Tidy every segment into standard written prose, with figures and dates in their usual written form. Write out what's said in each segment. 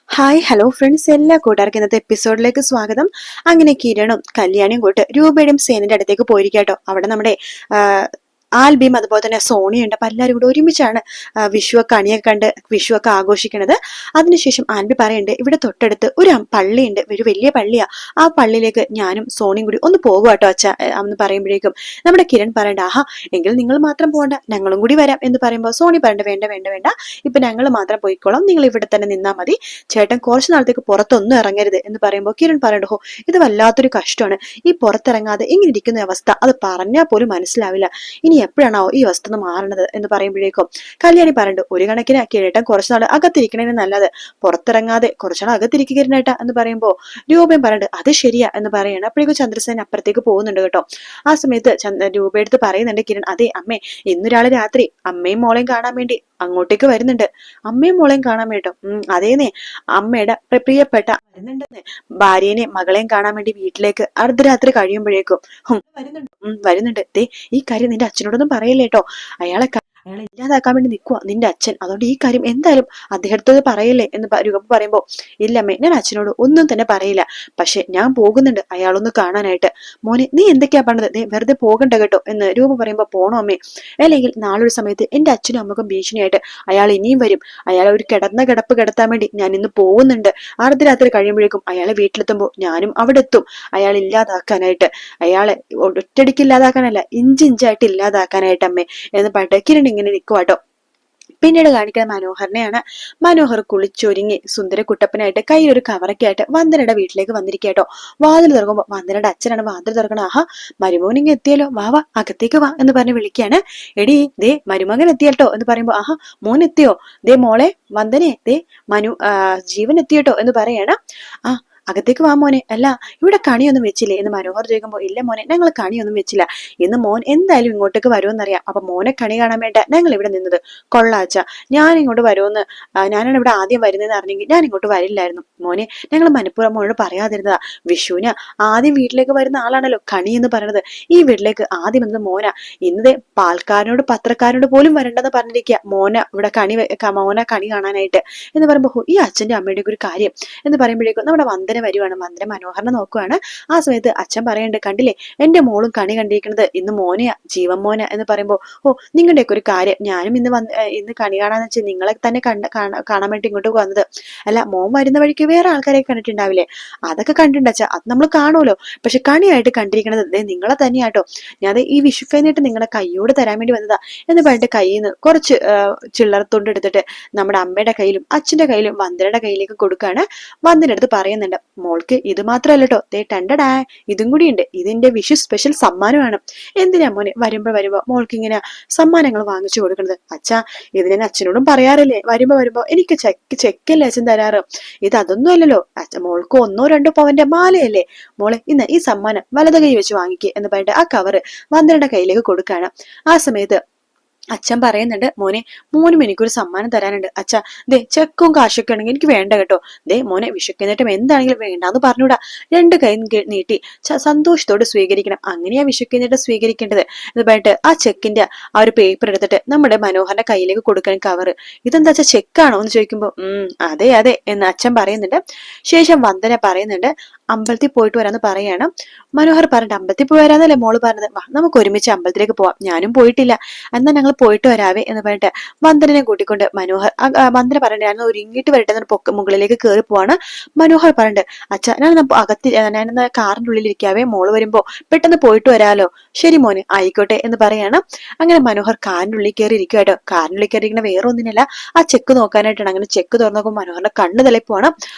Hi hello friends, എല്ലാ കൂട്ടുകാർക്കും ഇന്നത്തെ എപ്പിസോഡിലേക്ക് സ്വാഗതം. അങ്ങനെ കിരണും കല്യാണിയും കൂട്ട് രൂപയുടെയും സേനന്റെ അടുത്തേക്ക് പോയിരിക്കാട്ടോ. അവിടെ നമ്മുടെ ആൽബിയും അതുപോലെ തന്നെ സോണിയുണ്ട്. അപ്പൊ എല്ലാവരും കൂടെ ഒരുമിച്ചാണ് വിഷുവൊക്കെ അണിയൊക്കെ കണ്ട് വിഷുവൊക്കെ ആഘോഷിക്കണത്. അതിനുശേഷം ആൽബി പറയുന്നുണ്ട്, ഇവിടെ തൊട്ടടുത്ത് ഒരു പള്ളിയുണ്ട്, ഒരു വലിയ പള്ളിയാ. ആ പള്ളിയിലേക്ക് ഞാനും സോണിയും കൂടി ഒന്ന് പോകുവാട്ടോ അച്ഛ എന്ന് പറയുമ്പോഴേക്കും നമ്മുടെ കിരൺ പറയണ്ട, ആഹാ എങ്കിൽ നിങ്ങൾ മാത്രം പോകണ്ട, ഞങ്ങളും കൂടി വരാം എന്ന് പറയുമ്പോൾ സോണി പറയണ്ട, വേണ്ട വേണ്ട വേണ്ട, ഇപ്പൊ ഞങ്ങൾ മാത്രം പോയിക്കോളാം, നിങ്ങൾ ഇവിടെ തന്നെ നിന്നാ മതി, ചേട്ടൻ കുറച്ചു നാളത്തേക്ക് പുറത്തൊന്നും ഇറങ്ങരുത് എന്ന് പറയുമ്പോൾ കിരൺ പറയണ്ട, ഹോ ഇത് വല്ലാത്തൊരു കഷ്ടമാണ്, ഈ പുറത്തിറങ്ങാതെ ഇങ്ങനെ ഇരിക്കുന്ന അവസ്ഥ അത് പറഞ്ഞാൽ പോലും മനസ്സിലാവില്ല, ഇനി എപ്പോഴാണോ ഈ അവസ്ഥ ഒന്ന് മാറണത് എന്ന് പറയുമ്പോഴേക്കും കല്യാണി പറയണ്ട്, ഒരു കണക്കിന് കേട്ടൻ കുറച്ചുനാൾ അകത്തിരിക്കണേന് നല്ലത്, പുറത്തിറങ്ങാതെ കുറച്ചുനാൾ അകത്തിരിക്കുകേട്ട എന്ന് പറയുമ്പോൾ രൂപയും പറയണ്ട്, അത് ശരിയാ എന്ന് പറയണം. അപ്പോഴേക്കും ചന്ദ്രസേന അപ്പുറത്തേക്ക് പോകുന്നുണ്ട് കേട്ടോ. ആ സമയത്ത് രൂപ എടുത്ത് പറയുന്നുണ്ട് കിരൺ, അതെ അമ്മേ, ഇന്നൊരാള് രാത്രി അമ്മയും മോളെയും കാണാൻ വേണ്ടി അങ്ങോട്ടേക്ക് വരുന്നുണ്ട്, അമ്മയും മോളെയും കാണാൻ വേട്ടോ. അതേന്നെ, അമ്മയുടെ പ്രിയപ്പെട്ട വരുന്നുണ്ടെന്ന്, ഭാര്യനെയും മകളെയും കാണാൻ വേണ്ടി വീട്ടിലേക്ക് അർദ്ധരാത്രി കഴിയുമ്പോഴേക്കും വരുന്നുണ്ട്. ദേ ഈ കാര്യം നിന്റെ അച്ഛനോടൊന്നും പറയില്ലേ കേട്ടോ, അയാളെ ഇല്ലാതാക്കാൻ വേണ്ടി നിൽക്കുക നിന്റെ അച്ഛൻ, അതുകൊണ്ട് ഈ കാര്യം എന്തായാലും അദ്ദേഹത്തോട് പറയില്ലേ എന്ന് രൂപ പറയുമ്പോ, ഇല്ലമ്മേ ഞാൻ അച്ഛനോട് ഒന്നും തന്നെ പറയില്ല, പക്ഷെ ഞാൻ പോകുന്നുണ്ട് അയാളൊന്ന് കാണാനായിട്ട്. മോനെ നീ എന്തൊക്കെയാ പറഞ്ഞത്, വെറുതെ പോകണ്ട കേട്ടോ എന്ന് രൂപ പറയുമ്പോ, പോണോ അമ്മേ, അല്ലെങ്കിൽ നാളൊരു സമയത്ത് എന്റെ അച്ഛനും അമ്മക്കും ഭീഷണിയായിട്ട് അയാൾ ഇനിയും വരും, അയാളെ ഒരു കിടന്ന കിടപ്പ് കിടത്താൻ വേണ്ടി ഞാൻ ഇന്ന് പോകുന്നുണ്ട്, അർദ്ധരാത്രി കഴിയുമ്പോഴേക്കും അയാളെ വീട്ടിലെത്തുമ്പോൾ ഞാനും അവിടെ എത്തും, അയാൾ ഇല്ലാതാക്കാനായിട്ട്, അയാളെ ഒറ്റയടിക്ക് ഇല്ലാതാക്കാനല്ല, ഇഞ്ചിഞ്ചായിട്ട് ഇല്ലാതാക്കാനായിട്ട് അമ്മേ എന്ന് പറഞ്ഞിട്ട് കിരൺ ഇങ്ങനെ നിൽക്കുവാട്ടോ. പിന്നീട് കാണിക്കുന്ന മനോഹരനെയാണ്. മനോഹർ കുളിച്ചൊരുങ്ങി സുന്ദര കുട്ടപ്പനായിട്ട് കയ്യിലൊരു കവറൊക്കെ ആയിട്ട് വന്ദനയുടെ വീട്ടിലേക്ക് വന്നിരിക്കട്ടോ. വാതിൽ തുറക്കുമ്പോ വന്ദനയുടെ അച്ഛനാണ് വാതിൽ തുറക്കണം. ആഹാ മരുമോൻ ഇങ്ങ് എത്തിയല്ലോ, വാ വാ അകത്തേക്ക് വാ എന്ന് പറഞ്ഞ് വിളിക്കാണ്. എടി ദേ മരുമകൻ എത്തിയട്ടോ എന്ന് പറയുമ്പോ, ആഹാ മോൻ എത്തിയോ, ദേ മോളെ വന്ദനെ, ദേ ജീവൻ എത്തിയട്ടോ എന്ന് പറയാണ്. ആ അകത്തേക്ക് വാ മോനെ, അല്ല ഇവിടെ കണിയൊന്നും വെച്ചില്ലേ എന്ന് മനോഹർ ചോദിക്കുമ്പോൾ, ഇല്ല മോനെ ഞങ്ങൾ കണിയൊന്നും വെച്ചില്ല, ഇന്ന് മോൻ എന്തായാലും ഇങ്ങോട്ടേക്ക് വരുമെന്നറിയാം, അപ്പൊ മോനെ കണി കാണാൻ വേണ്ട ഞങ്ങൾ ഇവിടെ നിന്നത്. കൊള്ളാച്ച, ഞാൻ ഇങ്ങോട്ട് വരുമെന്ന്, ഞാനാണ് ഇവിടെ ആദ്യം വരുന്നതെന്ന് അറിഞ്ഞെങ്കിൽ ഞാൻ ഇങ്ങോട്ട് വരില്ലായിരുന്നു മോനെ, ഞങ്ങൾ മനഃപൂർവ്വം മോനോട് പറയാതിരുന്നതാ, വിഷുവിന് ആദ്യം വീട്ടിലേക്ക് വരുന്ന ആളാണല്ലോ കണി എന്ന് പറയുന്നത്, ഈ വീട്ടിലേക്ക് ആദ്യം വന്നത് മോന, ഇന്നതേ പാൽക്കാരനോട് പത്രക്കാരനോട് പോലും വരണ്ടെന്ന് പറഞ്ഞിരിക്കുക മോന ഇവിടെ മോന കണി കാണാനായിട്ട് എന്ന് പറയുമ്പോൾ, ഈ അച്ഛന്റെ അമ്മയുടെ ഒരു കാര്യം എന്ന് പറയുമ്പോഴേക്കും നമ്മുടെ വന്ദന വരുവാണ്. വന്ദന മനോഹരനെ നോക്കുവാണ്. ആ സമയത്ത് അച്ഛൻ പറയുന്നുണ്ട്, കണ്ടില്ലേ എന്റെ മോളും കണി കണ്ടിരിക്കുന്നത് ഇന്ന് മോനെയാ, ജീവൻ മോന എന്ന് പറയുമ്പോ, ഓ നിങ്ങളുടെയൊക്കെ ഒരു കാര്യം, ഞാനും ഇന്ന് കണി കാണാന്ന് വെച്ചാൽ നിങ്ങളെ തന്നെ കാണാൻ വേണ്ടി ഇങ്ങോട്ട് വന്നത്, അല്ല മോൻ വരുന്ന വഴിക്ക് വേറെ ആൾക്കാരെ കണ്ടിട്ടുണ്ടാവില്ലേ, അതൊക്കെ കണ്ടിട്ടുണ്ട് അച്ഛാ, അത് നമ്മൾ കാണുമല്ലോ, പക്ഷെ കണിയായിട്ട് കണ്ടിരിക്കണത് നിങ്ങളെ തന്നെയാട്ടോ, ഞാൻ ഈ വിഷു കഴിഞ്ഞിട്ട് നിങ്ങളെ കയ്യോട് തരാൻ വേണ്ടി വന്നതാ എന്ന് പറഞ്ഞിട്ട് കയ്യിൽ നിന്ന് കുറച്ച് ചില്ലറത്തൊണ്ട് എടുത്തിട്ട് നമ്മുടെ അമ്മയുടെ കയ്യിലും അച്ഛന്റെ കയ്യിലും വന്ദനയുടെ കയ്യിലേക്ക് കൊടുക്കാണ്. വന്ദന അടുത്ത് പറയുന്നുണ്ട്, മോൾക്ക് ഇത് മാത്രമല്ലട്ടോ, ദേ ടണ്ടടാ ഇതും കൂടി ഉണ്ട്, ഇതിന്റെ വിഷു സ്പെഷ്യൽ സമ്മാനമാണ്, എന്തിനാ മോനെ വരുമ്പോ മോൾക്ക് ഇങ്ങനെ സമ്മാനങ്ങൾ വാങ്ങിച്ചു കൊടുക്കുന്നത്, അച്ഛാ ഇത് ഞാൻ അച്ഛനോടും പറയാറില്ലേ, വരുമ്പോ എനിക്ക് ചെക്കല്ലേ അച്ഛൻ തരാറ്, ഇത് അതൊന്നും അല്ലല്ലോ അച്ഛൻ, മോൾക്ക് 1-2 പവന്റെ മാലയല്ലേ, മോളെ ഇന്ന് ഈ സമ്മാനം വലത് കൈ വെച്ച് വാങ്ങിക്കേ എന്ന് പറഞ്ഞിട്ട് ആ കവറ് വന്ദനയുടെ കയ്യിലേക്ക് കൊടുക്കാണ്. ആ സമയത്ത് അച്ഛൻ പറയുന്നുണ്ട്, മോനും എനിക്കൊരു സമ്മാനം തരാനുണ്ട് അച്ഛാ, ദേ ചെക്കും കാശൊക്കെ ആണെങ്കിൽ എനിക്ക് വേണ്ട കേട്ടോ, ദേ മോനെ വിഷുക്കന്നിട്ടും എന്താണെങ്കിലും വേണ്ടാന്ന് പറഞ്ഞൂടാ, 2 കൈ നീട്ടി സന്തോഷത്തോട് സ്വീകരിക്കണം, അങ്ങനെയാ വിഷുക്കന്നിട്ട് സ്വീകരിക്കേണ്ടത് എന്ന് പറഞ്ഞിട്ട് ആ ചെക്കിന്റെ ആ ഒരു പേപ്പർ എടുത്തിട്ട് നമ്മുടെ മനോഹരന്റെ കയ്യിലേക്ക് കൊടുക്കാൻ കവറ്, ഇതെന്താ വെച്ചാ ചെക്കാണോ എന്ന് ചോദിക്കുമ്പോ, അതെ അതെ എന്ന് അച്ഛൻ പറയുന്നുണ്ട്. ശേഷം വന്ദന പറയുന്നുണ്ട്, അമ്പലത്തിൽ പോയിട്ട് വരാന്ന് പറയാണ്. മനോഹർ പറഞ്ഞിട്ട്, അമ്പലത്തിൽ പോയി വരാന്നല്ലേ മോള് പറഞ്ഞത്, വാ നമുക്ക് ഒരുമിച്ച് അമ്പലത്തിലേക്ക് പോവാം, ഞാനും പോയിട്ടില്ല, എന്നാ ഞങ്ങൾ പോയിട്ട് വരാവേ എന്ന് പറഞ്ഞിട്ട് വന്ദനെ കൂട്ടിക്കൊണ്ട് മനോഹർ വന്ദന പറഞ്ഞിട്ട്, ഞാൻ ഒരുങ്ങിട്ട് വരട്ടെ മുകളിലേക്ക് കയറി പോവാണ്. മനോഹർ പറഞ്ഞിട്ട്, അച്ഛാ ഞാനെന്നാ കാറിന്റെ ഉള്ളിലിരിക്കാവേ, മോള് വരുമ്പോ പെട്ടെന്ന് പോയിട്ട് വരാലോ, ശരി മോനെ ആയിക്കോട്ടെ എന്ന് പറയാണ്. അങ്ങനെ മനോഹർ കാറിന്റെ ഉള്ളിൽ കയറി ഇരിക്കുക കേട്ടോ. കാറിന്റെ ഉള്ളിൽ കയറിയിരിക്കുന്ന വേറെ ഒന്നിനല്ല, ആ ചെക്ക് നോക്കാനായിട്ടാണ്. അങ്ങനെ ചെക്ക് തുറന്നു നോക്കുമ്പോൾ മനോഹറിന്റെ കണ്ണ് തലപ്പോവാണ്.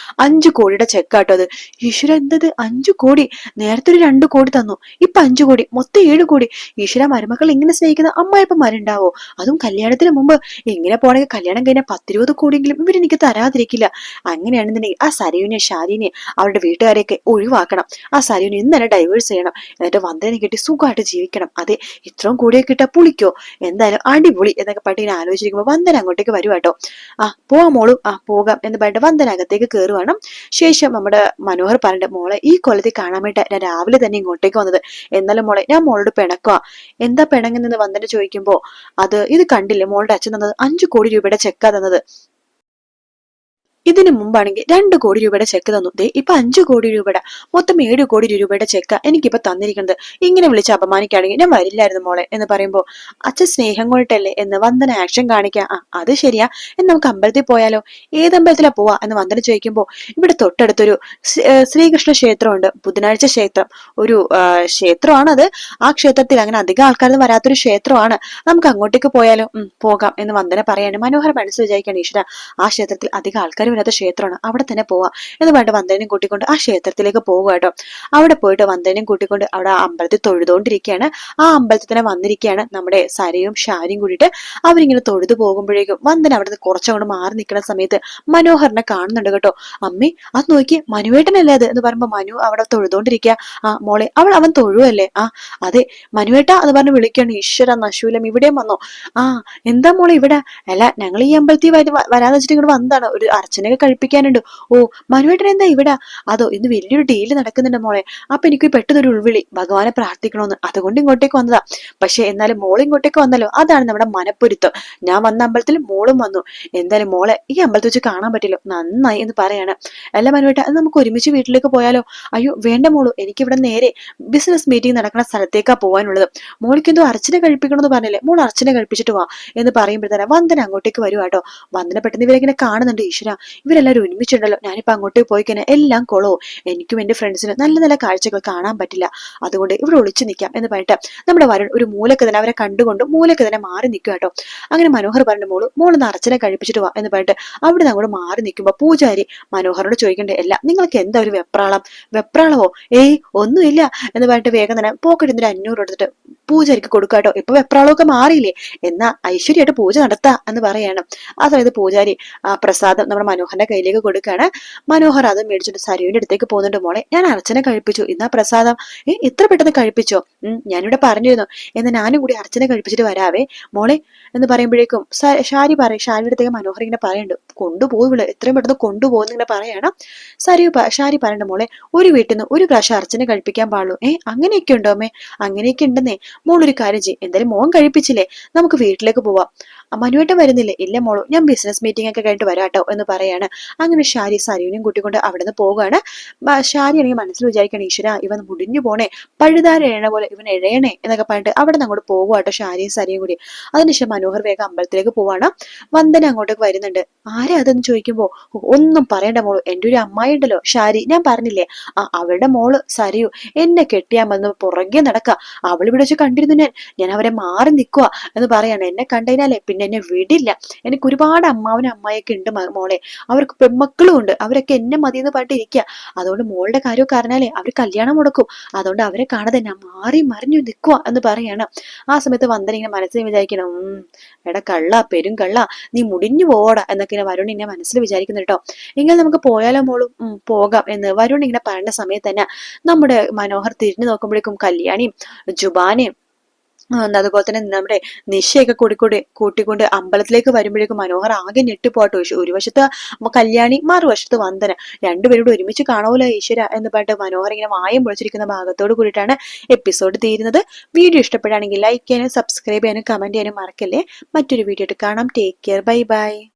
5 കോടിയുടെ ചെക്കാട്ടോ അത്. ഈശ്വര എന്തത് 5 കോടി, നേരത്തെ ഒരു 2 കോടി തന്നു, ഇപ്പൊ 5 കോടി, മൊത്തം 7 കോടി. ഈശ്വര മരുമക്കൾ ഇങ്ങനെ സ്നേഹിക്കുന്ന അമ്മായിപ്പന്മാരുണ്ടാവോ, അതും കല്യാണത്തിന് മുമ്പ്, ഇങ്ങനെ പോണെങ്കിൽ കല്യാണം കഴിഞ്ഞാൽ 10-20 കോടിയെങ്കിലും ഇവരെനിക്ക് തരാതിരിക്കില്ല. അങ്ങനെയാണെന്നുണ്ടെങ്കിൽ ആ സരയുനെ ഷാരിനെ അവരുടെ വീട്ടുകാരെയൊക്കെ ഒഴിവാക്കണം, ആ സരയുനെ ഇന്ന് തന്നെ ഡൈവേഴ്സ് ചെയ്യണം, എന്നിട്ട് വന്ദനെ കിട്ടി സുഖമായിട്ട് ജീവിക്കണം. അതെ ഇത്രയും കൂടിയൊക്കെ കിട്ടാ പുളിക്കോ, എന്തായാലും അടിപൊളി എന്നൊക്കെ പറഞ്ഞ് ഇങ്ങനെ ആലോചിക്കുമ്പോ വന്ദന അങ്ങോട്ടേക്ക് വരുവാട്ടോ. പോവാ മോളു, പോകാം എന്ന് പറഞ്ഞിട്ട് വന്ദന അകത്തേക്ക് കയറുവാണ്. ശേഷം നമ്മുടെ മനോഹർ പറഞ്ഞിട്ട്, മോളെ ഈ കൊല്ലത്തിൽ കാണാൻ വേണ്ടി ഞാൻ രാവിലെ തന്നെ ഇങ്ങോട്ടേക്ക് വന്നത്, എന്നാലും മോളെ ഞാൻ മോളോട് പിണക്കുക, എന്താ പിണങ്ങുന്നെന്ന് വന്ദന ചോദിക്കുമ്പോ, ഇത് കണ്ടില്ലേ മോളുടെ അച്ഛൻ തന്നത് 5 കോടി രൂപയുടെ ചെക്കാ തന്നത്, ഇതിനു മുമ്പാണെങ്കിൽ 2 കോടി രൂപയുടെ ചെക്ക് തന്നു. ദേ ഇപ്പൊ 5 കോടി രൂപയുടെ മൊത്തം 7 കോടി രൂപയുടെ ചെക്ക എനിക്കിപ്പോ തന്നിരിക്കുന്നത്. ഇങ്ങനെ വിളിച്ച് അപമാനിക്കുകയാണെങ്കിൽ ഞാൻ വരില്ലായിരുന്നു മോളെ എന്ന് പറയുമ്പോ അച്ഛൻ സ്നേഹം കൊണ്ടിട്ടല്ലേ എന്ന് വന്ദന ആക്ഷൻ കാണിക്കാം. ആ അത് ശരിയാ, എന്ന് നമുക്ക് അമ്പലത്തിൽ പോയാലോ? ഏത് അമ്പലത്തിലാ പോവാ എന്ന് വന്ദന ചോദിക്കുമ്പോ ഇവിടെ തൊട്ടടുത്തൊരു ശ്രീകൃഷ്ണ ക്ഷേത്രമുണ്ട്, ബുധനാഴ്ച ക്ഷേത്രം. ഒരു ക്ഷേത്രമാണത്. ആ ക്ഷേത്രത്തിൽ അങ്ങനെ അധികം ആൾക്കാരൊന്നും വരാത്തൊരു ക്ഷേത്രമാണ്. നമുക്ക് അങ്ങോട്ടേക്ക് പോയാലോ? പോകാം എന്ന് വന്ദന പറയാണ്. മനോഹർ മനസ്സ് വിചാരിക്കാണ്, ഈശ്വര ആ ക്ഷേത്രത്തിൽ അധികം ആൾക്കാർ വരാത്ത ക്ഷേത്രമാണ്, അവിടെ തന്നെ പോവാ എന്ന് പറഞ്ഞിട്ട് വന്ദനയും കൂട്ടിക്കൊണ്ട് ആ ക്ഷേത്രത്തിലേക്ക് പോകുക കേട്ടോ. അവിടെ പോയിട്ട് വന്ദനയും കൂട്ടിക്കൊണ്ട് അവിടെ ആ അമ്പലത്തിൽ തൊഴുതുകൊണ്ടിരിക്കുകയാണ്. ആ അമ്പലത്തിൽ തന്നെ വന്നിരിക്കുകയാണ് നമ്മുടെ സരയും ഷാരിയും കൂടിയിട്ട്. അവരിങ്ങനെ തൊഴുതു പോകുമ്പോഴേക്കും വന്ദന അവിടെ നിന്ന് കുറച്ചങ്ങോട്ട് മാറി നിൽക്കുന്ന സമയത്ത് മനോഹറിനെ കാണുന്നുണ്ട് കേട്ടോ. അമ്മേ അത് നോക്കി, മനുവേട്ടനല്ലേ അത് എന്ന് പറയുമ്പോ മനു അവിടെ തൊഴുതുകൊണ്ടിരിക്കുക. ആ മോളെ അവൻ തൊഴുവല്ലേ? ആ അതെ മനുവേട്ട എന്ന് പറഞ്ഞ് വിളിക്കുകയാണ്. ഈശ്വര നശൂലം ഇവിടെയും വന്നോ? ആ എന്താ മോളെ ഇവിടെ? അല്ല ഞങ്ങൾ ഈ അമ്പലത്തിൽ വരാന്ന് വെച്ചിട്ട് ഇങ്ങോട്ട് വന്നതാണ്, ഒരു അർച്ചനയൊക്കെ കഴിപ്പിക്കാനുണ്ട്. ഓ മനുവേട്ടൻ എന്താ ഇവിടെ? അതോ ഇന്ന് വലിയൊരു ഡീല് നടക്കുന്നുണ്ട് മോളെ. അപ്പൊ എനിക്ക് പെട്ടെന്നൊരു ഉൾവിളി, ഭഗവാനെ പ്രാർത്ഥിക്കണമെന്ന്, അതുകൊണ്ട് ഇങ്ങോട്ടേക്ക് വന്നതാ. പക്ഷെ എന്നാലും മോൾ ഇങ്ങോട്ടേക്ക് വന്നല്ലോ, അതാണ് നമ്മുടെ മനപ്പൊരുത്തം. ഞാൻ വന്ന അമ്പലത്തിൽ മോളും വന്നു. എന്തായാലും മോളെ ഈ അമ്പലത്തിൽ വെച്ച് കാണാൻ പറ്റില്ലോ, നന്നായി എന്ന് പറയാണ്. അല്ല മനുവേട്ട അത് നമുക്ക് ഒരുമിച്ച് വീട്ടിലേക്ക് പോയാലോ? അയ്യോ വേണ്ട മോളു, എനിക്കിവിടെ നേരെ ബിസിനസ് മീറ്റിംഗ് നടക്കുന്ന സ്ഥലത്തേക്കാ പോകാനുള്ളത്. മോൾക്ക് എന്തോ അർച്ചന കഴിപ്പിക്കണമെന്ന് പറഞ്ഞില്ലേ, മോൾ അർച്ചന കഴിപ്പിച്ചിട്ട് വാ എന്ന് പറയുമ്പോഴത്തേനെ വന്ദന അങ്ങോട്ടേക്ക് വരുവാ കേട്ടോ. വന്ദന പെട്ടെന്ന് ഇവരെങ്ങനെ കാണുന്നുണ്ട്. ഈശ്വര ഇവരെല്ലാവരും ഒരുമിച്ചുണ്ടല്ലോ, ഞാനിപ്പോ അങ്ങോട്ടേക്ക് പോയി കഴിഞ്ഞാൽ എല്ലാം കൊളോ, എനിക്കും എന്റെ ഫ്രണ്ട്സിനും നല്ല നല്ല കാഴ്ചകൾ കാണാൻ പറ്റില്ല, അതുകൊണ്ട് ഇവിടെ ഒളിച്ചു നിൽക്കാം എന്ന് പറഞ്ഞിട്ട് നമ്മുടെ വരുൺ ഒരു മൂലക്ക് തന്നെ അവരെ കണ്ടുകൊണ്ട് മൂലക്ക് തന്നെ മാറി നിൽക്കുക കേട്ടോ. അങ്ങനെ മനോഹർ പറഞ്ഞു, മോളൊന്ന് അർച്ചന കഴിപ്പിച്ചിട്ട് വാ എന്ന് പറഞ്ഞിട്ട് അവിടെ നിന്ന് അങ്ങോട്ട് മാറി നിൽക്കുമ്പോ പൂജാരി മനോഹരോട് ചോദിക്കണ്ടേ, അല്ല നിങ്ങൾക്ക് എന്താ ഒരു വെപ്രാളമോ? ഏയ് ഒന്നുമില്ല എന്ന് പറഞ്ഞിട്ട് വേഗം തന്നെ പോക്കറ്റിൽ നിന്ന് 500 എടുത്തിട്ട് പൂജാരിക്ക് കൊടുക്കാട്ടോ. ഇപ്പൊ വെപ്രാളമൊക്കെ മാറിയില്ലേ, എന്നാ ഐശ്വര്യമായിട്ട് പൂജ നടത്താ എന്ന് പറയാണ്. അതായത് പൂജാരി പ്രസാദം നമ്മുടെ മനോഹറിന്റെ കയ്യിലേക്ക് കൊടുക്കാണ്. മനോഹർ അത് മേടിച്ചിട്ട് സരുവിന്റെ അടുത്തേക്ക് പോകുന്നുണ്ട്. മോളെ ഞാൻ അർച്ചന കഴിപ്പിച്ചു, ഇന്നാ പ്രസാദം. ഇത്ര പെട്ടെന്ന് കഴിപ്പിച്ചോ? ഞാനിവിടെ പറഞ്ഞിരുന്നു, എന്നാ ഞാനും കൂടി അർച്ചന കഴിപ്പിച്ചിട്ട് വരാവേ മോളെ എന്ന് പറയുമ്പോഴേക്കും ഷാരിയുടെ അടുത്തേക്ക് മനോഹർ ഇങ്ങനെ പറയുന്നുണ്ട്, കൊണ്ടുപോയില്ല എത്രയും പെട്ടെന്ന് കൊണ്ടുപോകുന്ന ഇങ്ങനെ പറയണം. ഷാരി പറയണ്ട, മോളെ ഒരു വീട്ടിൽ നിന്ന് ഒരു പ്രാവശ്യം അർച്ചന കഴിപ്പിക്കാൻ പാടുള്ളൂ. അങ്ങനെയൊക്കെ ഉണ്ടോ അമ്മേ? അങ്ങനെയൊക്കെ ഉണ്ടെന്നേ. മോളൊരു കാര്യം ചെയ്യും, എന്തായാലും മോൻ കഴിപ്പിച്ചില്ലേ, നമുക്ക് വീട്ടിലേക്ക് പോവാം. മനുവേട്ടൻ വരുന്നില്ലേ? ഇല്ല മോളൂ, ഞാൻ ബിസിനസ് മീറ്റിംഗ് ഒക്കെ കഴിഞ്ഞിട്ട് വരാട്ടോ എന്ന് പറയാണ്. അങ്ങനെ ഷാരി സരുവിനെയും കൂട്ടിക്കൊണ്ട് അവിടെ നിന്ന് പോവുകയാണ്. ഷാരി ആണെങ്കിൽ മനസ്സിൽ വിചാരിക്കണം, ഈശ്വര ഇവൻ മുടിഞ്ഞു പോണേ, പഴുതാര എഴണ പോലെ ഇവൻ എഴയണേ എന്നൊക്കെ പറഞ്ഞിട്ട് അവിടെ നിന്ന് അങ്ങോട്ട് പോകുവാട്ടോ ഷാരിയും സരിയും കൂടി. അതിനുശേഷം മനോഹർ വേഗം അമ്പലത്തിലേക്ക് പോവാണ്. വന്ദന അങ്ങോട്ടേക്ക് വരുന്നുണ്ട്. ആരാ അതെന്ന് ചോദിക്കുമ്പോ, ഒന്നും പറയണ്ട മോളൂ, എന്റെ ഒരു അമ്മായി ഉണ്ടല്ലോ ഷാരി, ഞാൻ പറഞ്ഞില്ലേ അവരുടെ മോള് സരിയു എന്നെ കെട്ടിയാമെന്ന് പുറകെ നടക്കുക. അവളിവിടെ വെച്ച് കണ്ടിരുന്നു, ഞാൻ അവരെ മാറി നിൽക്കുക എന്ന് പറയാണ്. എന്നെ കണ്ടതിനാലേ പിന്നെ എന്നെ വിടില്ല. എനിക്ക് ഒരുപാട് അമ്മാവനും അമ്മായിയൊക്കെ ഉണ്ട് മോളെ, അവർക്ക് പെൺമക്കളും ഉണ്ട്, അവരൊക്കെ എന്നെ മതി എന്ന് പറഞ്ഞിട്ട് ഇരിക്കുക. അതുകൊണ്ട് മോളുടെ കാര്യമൊക്കെ അറിഞ്ഞാലേ അവർ കല്യാണം മുടക്കും, അതുകൊണ്ട് അവരെ കാണാതെ ഞാൻ മാറി മറിഞ്ഞു നിൽക്കുക എന്ന് പറയാണ്. ആ സമയത്ത് വന്ദന ഇങ്ങനെ മനസ്സിൽ വിചാരിക്കണം, എടാ കള്ള പെരും കള്ള, നീ മുടിഞ്ഞു പോടാ എന്നൊക്കെ ഇങ്ങനെ വരുൺ ഇങ്ങനെ മനസ്സിൽ വിചാരിക്കുന്നു കേട്ടോ. എങ്കിൽ നമുക്ക് പോയാലോ മോളും? പോകാം എന്ന് വരുൺ ഇങ്ങനെ പറയുന്ന സമയത്ത് തന്നെ നമ്മുടെ മനോഹർ തിരിഞ്ഞു നോക്കുമ്പോഴേക്കും കല്യാണിയും ജുബാനയും അതുപോലെ തന്നെ നമ്മുടെ നിശയൊക്കെ കൂട്ടിക്കൊണ്ട് അമ്പലത്തിലേക്ക് വരുമ്പോഴേക്കും മനോഹർ ആകെ ഞെട്ടിപ്പോട്ടോ. ഒരു വശത്ത് കല്യാണി, മറുവശത്ത് വന്ദന, രണ്ടുപേരോട് ഒരുമിച്ച് കാണുമല്ലോ ഈശ്വര എന്ന് പറഞ്ഞിട്ട് മനോഹർ ഇങ്ങനെ വായം പൊളിച്ചിരിക്കുന്ന ഭാഗത്തോട് കൂടിയിട്ടാണ് എപ്പിസോഡ് തീരുന്നത്. വീഡിയോ ഇഷ്ടപ്പെടുകയാണെങ്കിൽ ലൈക്ക് ചെയ്യാനും സബ്സ്ക്രൈബ് ചെയ്യാനും കമന്റ് ചെയ്യാനും മറക്കല്ലേ. മറ്റൊരു വീഡിയോ ആയിട്ട് കാണാം. Take care, bye bye.